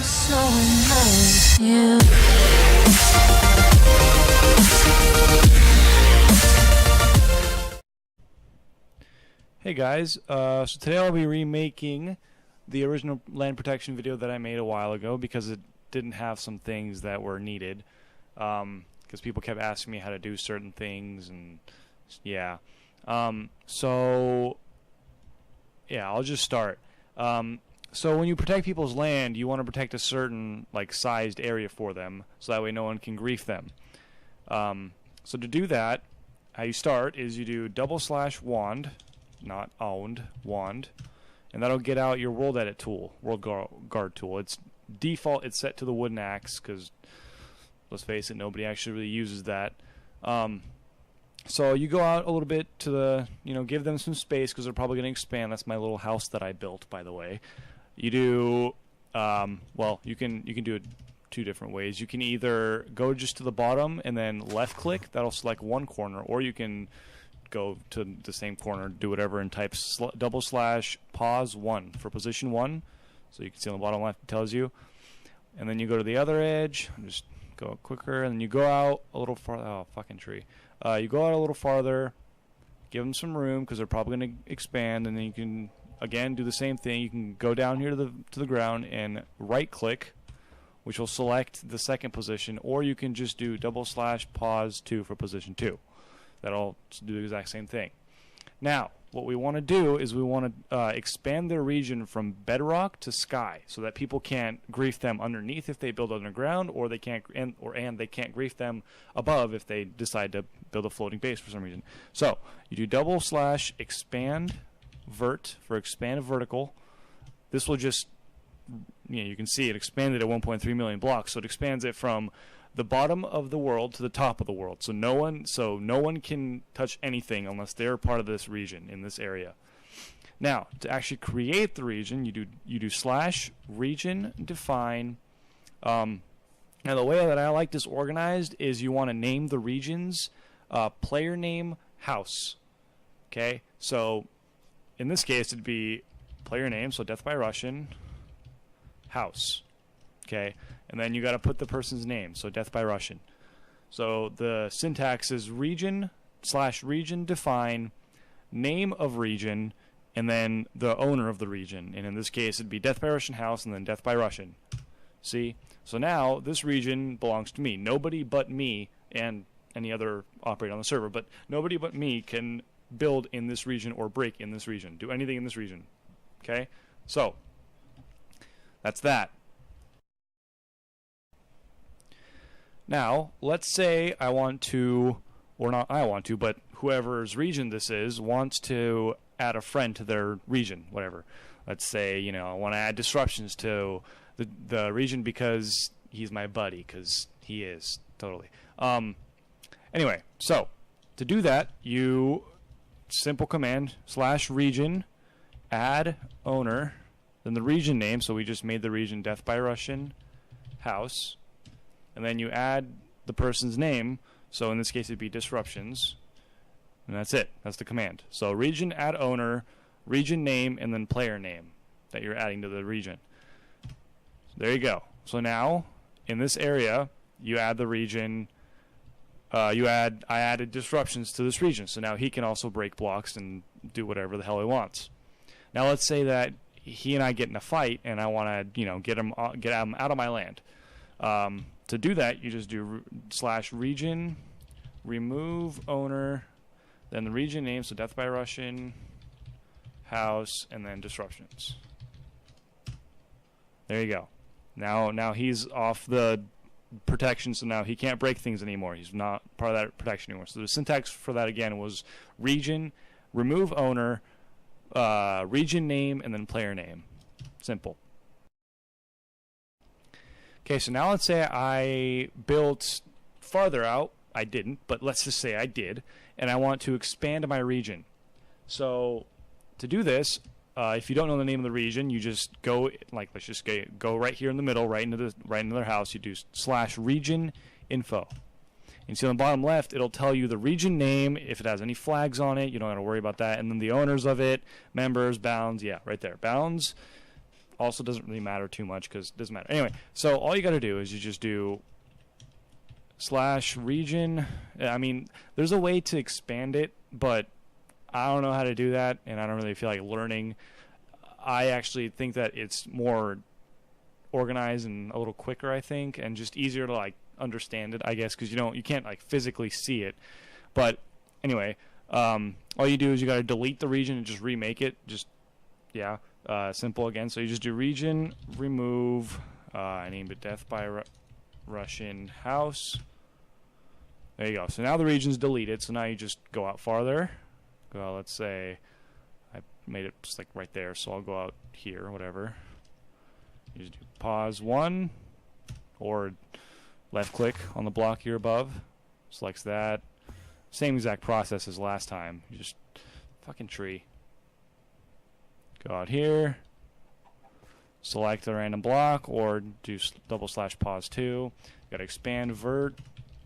so nice, yeah. Hey guys, so today I'll be remaking the original land protection video that I made a while ago because it didn't have some things that were needed, because people kept asking me how to do certain things, and yeah. So yeah, I'll just start. So when you protect people's land, you want to protect a certain sized area for them, so that way no one can grief them. So to do that, how you start is you do /wand, not owned, wand, and that'll get out your world edit tool, WorldGuard tool. It's default, it's set to the wooden axe because, let's face it, nobody actually really uses that. So you go out a little bit to the, give them some space because they're probably going to expand. That's my little house that I built, by the way. You do, well, you can do it two different ways. You can either go just to the bottom and then left click, that'll select one corner, or you can go to the same corner, do whatever, and type /pause 1 for position 1. So you can see on the bottom left it tells you. And then you go to the other edge, just go quicker, and then you go out a little farther. Oh, fucking tree. You go out a little farther, give them some room because they're probably going to expand, and then you can again do the same thing. You can go down here to the ground and right click, which will select the second position, or you can just do /pause 2 for position 2. That'll do the exact same thing. Now, what we want to do is we want to expand their region from bedrock to sky, so that people can't grief them underneath if they build underground, or they can't and they can't grief them above if they decide to build a floating base for some reason. So you do /expand vert for expand vertical. This will just, you can see it expanded at 1.3 million blocks, so it expands it from the bottom of the world to the top of the world. So no one can touch anything unless they're part of this region in this area. Now, to actually create the region, you do /region define. Now the way that I like this organized is you want to name the regions player name house. Okay, so in this case it'd be player name, so Death by Russian house. Okay, and then you got to put the person's name, so Death by Russian. So the syntax is region /region define name of region, and then the owner of the region. And in this case, it'd be Death by Russian house and then Death by Russian. See? So now this region belongs to me. Nobody but me and any other operator on the server, but nobody but me can build in this region or break in this region, do anything in this region. Okay? So that's that. Now, let's say I want to, or not I want to, but whoever's region this is wants to add a friend to their region, whatever. Let's say, I want to add disruptions to the region because he's my buddy, because he is, totally. Anyway, so, to do that, you, simple command, /region, add owner, then the region name, so we just made the region Death by Russian house, and then you add the person's name, so in this case it'd be disruptions, and that's it. That's the command. So region add owner, region name, and then player name that you're adding to the region. So there you go. So now in this area you add the region. I added disruptions to this region, so now he can also break blocks and do whatever the hell he wants. Now let's say that he and I get in a fight, and I want to get him out of my land. To do that, you just do /region, remove owner, then the region name, so Death by Russian, house, and then disruptions. There you go. Now he's off the protection, so now he can't break things anymore. He's not part of that protection anymore. So the syntax for that again was region, remove owner, region name, and then player name. Simple. Okay, so now let's say I built farther out. I didn't, but let's just say I did, and I want to expand my region. So to do this, if you don't know the name of the region, you just go let's just go right here in the middle, right into their house. You do /region info. And see on the bottom left, it'll tell you the region name, if it has any flags on it. You don't have to worry about that. And then the owners of it, members, bounds, yeah, right there. Bounds, also doesn't really matter too much because it doesn't matter. Anyway, so all you got to do is you just do /region. I mean, there's a way to expand it, but I don't know how to do that, and I don't really feel like learning. I actually think that it's more organized and a little quicker, I think, and just easier to like understand it, I guess, because you can't like physically see it. But anyway, all you do is you got to delete the region and just remake it. Just simple again. So you just do region, remove, I named it Death by Russian House. There you go. So now the region's deleted. So now you just go out farther. Well, let's say I made it just like right there. So I'll go out here, whatever. You just do pause 1 or left click on the block here above. Selects that. Same exact process as last time. You just fucking tree. Go out here. Select a random block or do /pause 2. Got to expand vert.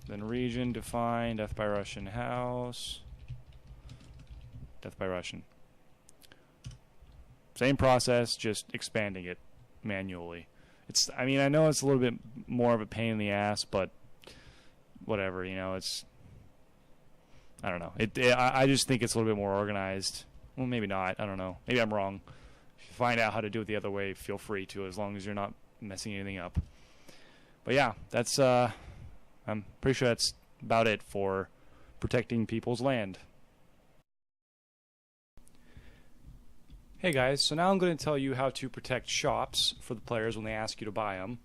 Then region, define, Death by Russian House. Death by Russian. Same process, just expanding it manually. I mean, I know it's a little bit more of a pain in the ass, but whatever, it's, I don't know. I just think it's a little bit more organized. Well, maybe not. I don't know. Maybe I'm wrong. If you find out how to do it the other way, feel free to, as long as you're not messing anything up. But yeah, that's, I'm pretty sure that's about it for protecting people's land. Hey guys, so now I'm going to tell you how to protect shops for the players when they ask you to buy them.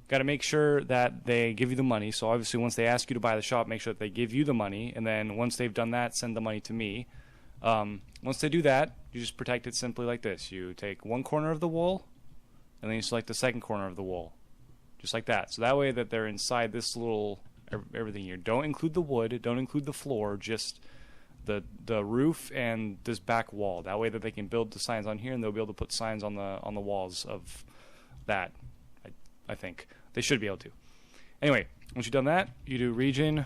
Got to make sure that they give you the money. So obviously once they ask you to buy the shop, make sure that they give you the money. And then once they've done that, send the money to me. Once they do that, you just protect it simply like this. You take one corner of the wool, and then you select the second corner of the wool. Just like that. So that way that they're inside this little everything here. Don't include the wood. Don't include the floor. Just the roof and this back wall. That way that they can build the signs on here, and they'll be able to put signs on the walls of that. I think they should be able to. Anyway, once you've done that, you do region,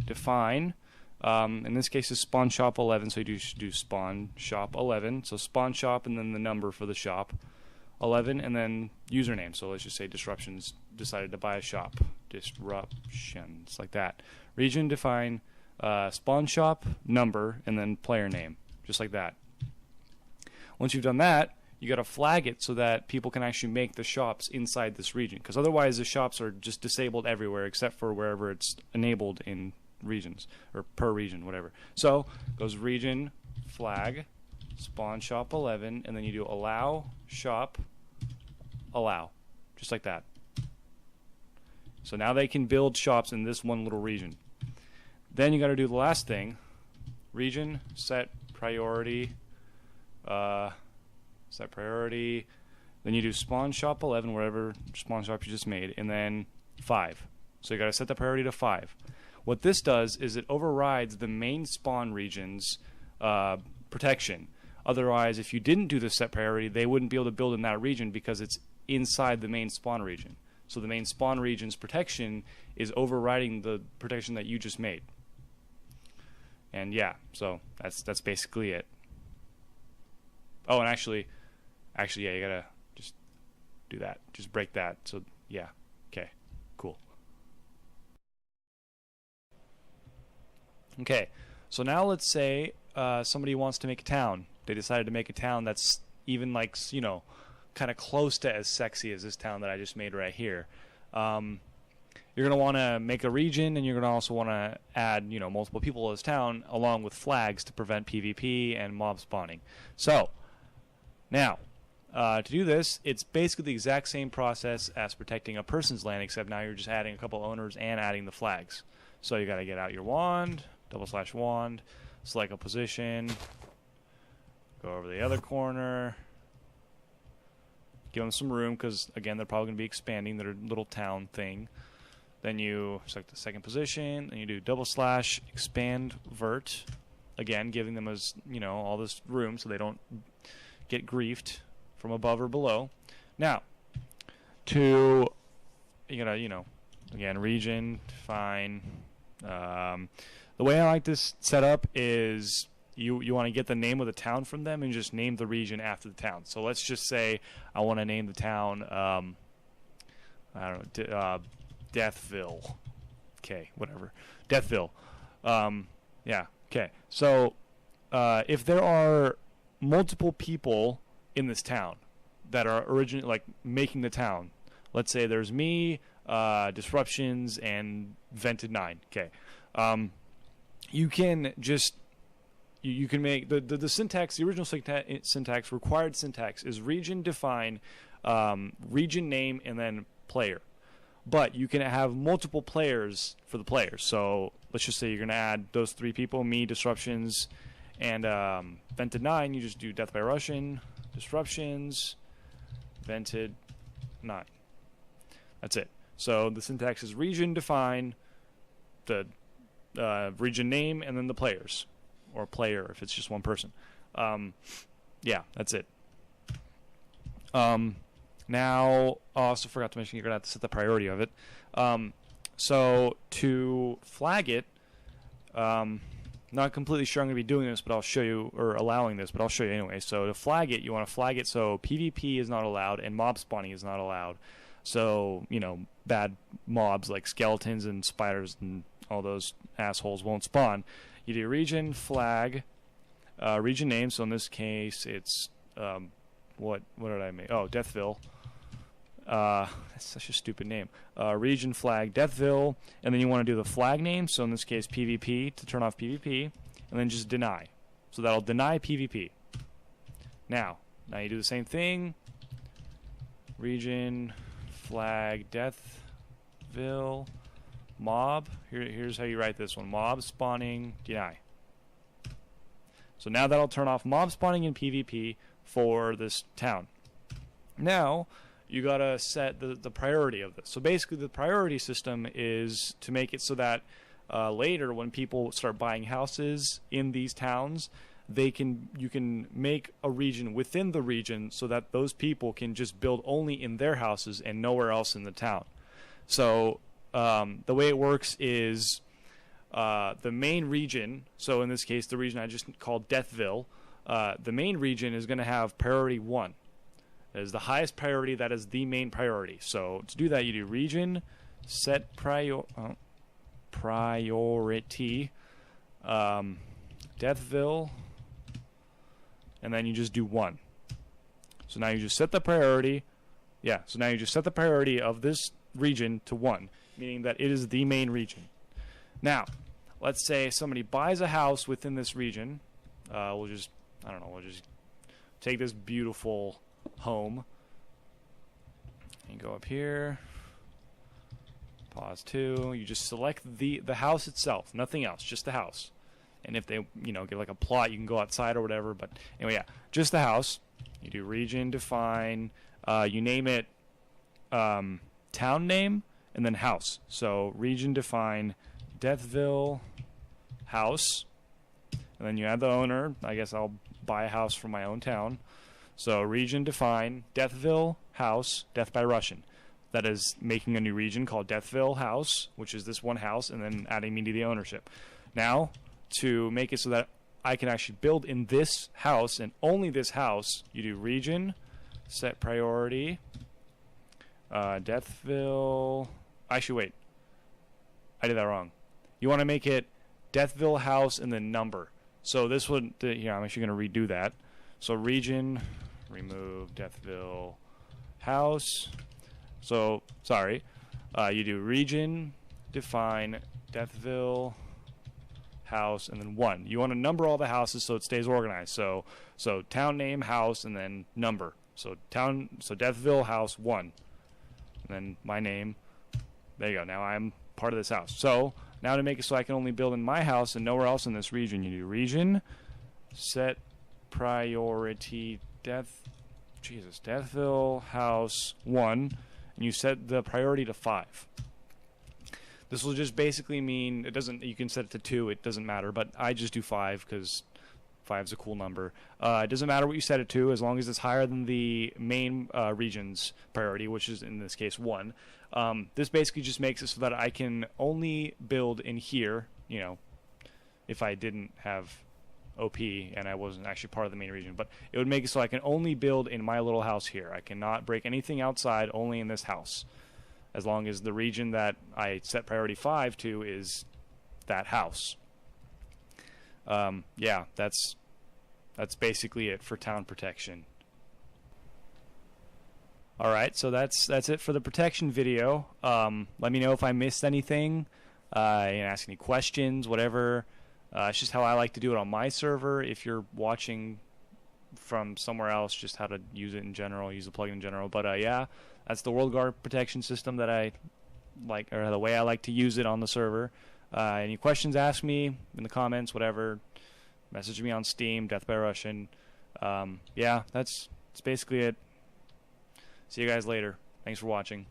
define. In this case, is spawn shop 11. So you do spawn shop 11. So spawn shop and then the number for the shop 11, and then username. So let's just say Disruptions decided to buy a shop. Disruptions, like that. Region, define. Spawn shop, number, and then player name, just like that. Once you've done that, you got to flag it so that people can actually make the shops inside this region, because otherwise the shops are just disabled everywhere except for wherever it's enabled in regions, or per region, whatever. So goes region, flag, spawn shop 11, and then you do allow shop, allow, just like that. So now they can build shops in this one little region. Then you got to do the last thing, region, set priority, set priority. Then you do spawn shop 11, whatever spawn shop you just made, and then 5. So you got to set the priority to 5. What this does is it overrides the main spawn region's protection. Otherwise, if you didn't do the set priority, they wouldn't be able to build in that region because it's inside the main spawn region. So the main spawn region's protection is overriding the protection that you just made. And yeah, so that's basically it. Oh, and actually, yeah, you gotta just do that. Just break that. So yeah, okay, cool. Okay, so now let's say somebody wants to make a town. They decided to make a town that's even like, kind of close to as sexy as this town that I just made right here. You're going to want to make a region, and you're going to also want to add, multiple people to this town along with flags to prevent PvP and mob spawning. So, now, to do this, it's basically the exact same process as protecting a person's land, except now you're just adding a couple owners and adding the flags. So you got to get out your wand, /wand, select a position, go over the other corner, give them some room because, again, they're probably going to be expanding their little town thing. Then you select the second position, and you do /expand vert, again, giving them as all this room so they don't get griefed from above or below. Now, you gotta again, region, define. The way I like this set up is you want to get the name of the town from them and just name the region after the town. So let's just say I want to name the town, I don't know, Deathville. Okay, whatever. Deathville. Yeah, okay. So if there are multiple people in this town that are originally, like, making the town, let's say there's me, Disruptions, and Vented 9. Okay. You can just you can make the syntax, the original syntax, required syntax is region define, region name, and then player. But you can have multiple players for the players. So let's just say you're going to add those 3 people, me, Disruptions, and Vented 9. You just do Death by Russian, Disruptions, Vented 9. That's it. So the syntax is region define, the region name, and then the players, or player if it's just one person. Yeah, that's it. Now, I also forgot to mention you're going to have to set the priority of it. So to flag it, not completely sure I'm going to be doing this, but I'll show you, or allowing this, but I'll show you anyway. So to flag it, you want to flag it so PvP is not allowed and mob spawning is not allowed. So, you know, bad mobs like skeletons and spiders and all those assholes won't spawn. You do region flag, region name. So in this case, it's what did I make? Oh, Deathville. That's such a stupid name. Region flag Deathville, and then you want to do the flag name. So in this case, PvP to turn off PvP, and then just deny. So that'll deny PvP. Now you do the same thing. Region flag Deathville mob. Here's how you write this one: mob spawning deny. So now that'll turn off mob spawning in PvP for this town. Now you gotta set the priority of this. So basically, the priority system is to make it so that later, when people start buying houses in these towns, you can make a region within the region so that those people can just build only in their houses and nowhere else in the town. So the way it works is the main region. So in this case, the region I just called Deathville. The main region is going to have priority 1. That is the highest priority. That is the main priority. So to do that, you do region set priority Deathville, and then you just do 1. So now you just set the priority. Yeah. So now you just set the priority of this region to 1, meaning that it is the main region. Now, let's say somebody buys a house within this region. We'll just take this beautiful home and go up here. Pause 2. You just select the house itself, nothing else, just the house. And if they, get like a plot, you can go outside or whatever. But anyway, yeah, just the house. You do region define. You name it town name and then house. So region define Deathville house, and then you add the owner. I guess I'll buy a house from my own town. So region define Deathville house, Death by Russian. That is making a new region called Deathville house, which is this one house, and then adding me to the ownership. Now, to make it so that I can actually build in this house and only this house, you do region set priority Deathville. Actually, wait. I did that wrong. You want to make it Deathville house and then number. So this would, here, I'm actually going to redo that. So region, remove Deathville house. So, sorry. You do region, define Deathville house, and then 1. You want to number all the houses so it stays organized. So town name, house, and then number. So Deathville house 1. And then my name. There you go. Now I'm part of this house. So now to make it so I can only build in my house and nowhere else in this region, you do region set priority Deathville house 1, and you set the priority to 5. This will just basically mean you can set it to 2, it doesn't matter, but I just do 5 because 5 is a cool number. It doesn't matter what you set it to as long as it's higher than the main region's priority, which is in this case 1. This basically just makes it so that I can only build in here, if I didn't have OP and I wasn't actually part of the main region. But it would make it so I can only build in my little house here. I cannot break anything outside, only in this house, as long as the region that I set priority 5 to is that house. Yeah, that's basically it for town protection. Alright, so that's it for the protection video. Let me know if I missed anything, ask any questions, whatever. It's just how I like to do it on my server. If you're watching from somewhere else, just how to use it in general, use the plugin in general. But yeah, that's the WorldGuard protection system that I like, or the way I like to use it on the server. Any questions, ask me in the comments, whatever. Message me on Steam, Death by Russian. Yeah, that's basically it. See you guys later. Thanks for watching.